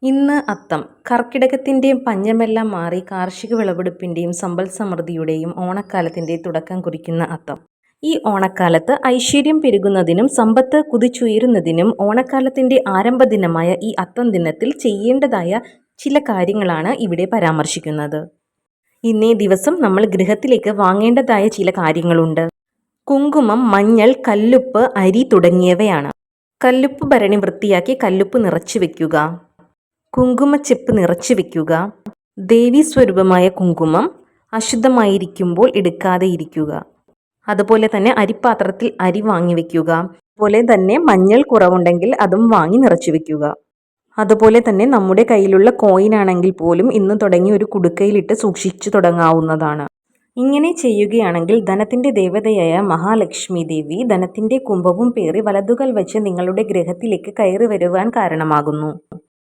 ഇന്ന് അത്തം. കർക്കിടകത്തിൻ്റെയും പഞ്ഞമെല്ലാം മാറി കാർഷിക വിളവെടുപ്പിൻ്റെയും സമ്പൽ സമൃദ്ധിയുടെയും ഓണക്കാലത്തിൻ്റെ തുടക്കം കുറിക്കുന്ന അത്തം. ഈ ഓണക്കാലത്ത് ഐശ്വര്യം പെരുകുന്നതിനും സമ്പത്ത് കുതിച്ചുയരുന്നതിനും ഓണക്കാലത്തിൻ്റെ ആരംഭ ദിനമായ ഈ അത്തം ദിനത്തിൽ ചെയ്യേണ്ടതായ ചില കാര്യങ്ങളാണ് ഇവിടെ പരാമർശിക്കുന്നത്. ഇന്നേ ദിവസം നമ്മൾ ഗൃഹത്തിലേക്ക് വാങ്ങേണ്ടതായ ചില കാര്യങ്ങളുണ്ട്. കുങ്കുമം, മഞ്ഞൾ, കല്ലുപ്പ്, അരി തുടങ്ങിയവയാണ്. കല്ലുപ്പ് ഭരണി വൃത്തിയാക്കി കല്ലുപ്പ് നിറച്ചു വെക്കുക. കുങ്കുമച്ചെപ്പ് നിറച്ചു വെക്കുക. ദേവീസ്വരൂപമായ കുങ്കുമം അശുദ്ധമായിരിക്കുമ്പോൾ എടുക്കാതെ ഇരിക്കുക. അതുപോലെ തന്നെ അരിപ്പാത്രത്തിൽ അരി വാങ്ങി വെക്കുക. അതുപോലെ തന്നെ മഞ്ഞൾ കുറവുണ്ടെങ്കിൽ അതും വാങ്ങി നിറച്ചു വെക്കുക. അതുപോലെ തന്നെ നമ്മുടെ കയ്യിലുള്ള കോയിനാണെങ്കിൽ പോലും ഇന്ന് തുടങ്ങി ഒരു കുടുക്കയിലിട്ട് സൂക്ഷിച്ചു തുടങ്ങാവുന്നതാണ്. ഇങ്ങനെ ചെയ്യുകയാണെങ്കിൽ ധനത്തിൻ്റെ ദേവതയായ മഹാലക്ഷ്മി ദേവി ധനത്തിൻ്റെ കുംഭവും പേറി വലതുകാൽ വെച്ച് നിങ്ങളുടെ ഗൃഹത്തിലേക്ക് കയറി വരുവാൻ കാരണമാകുന്നു.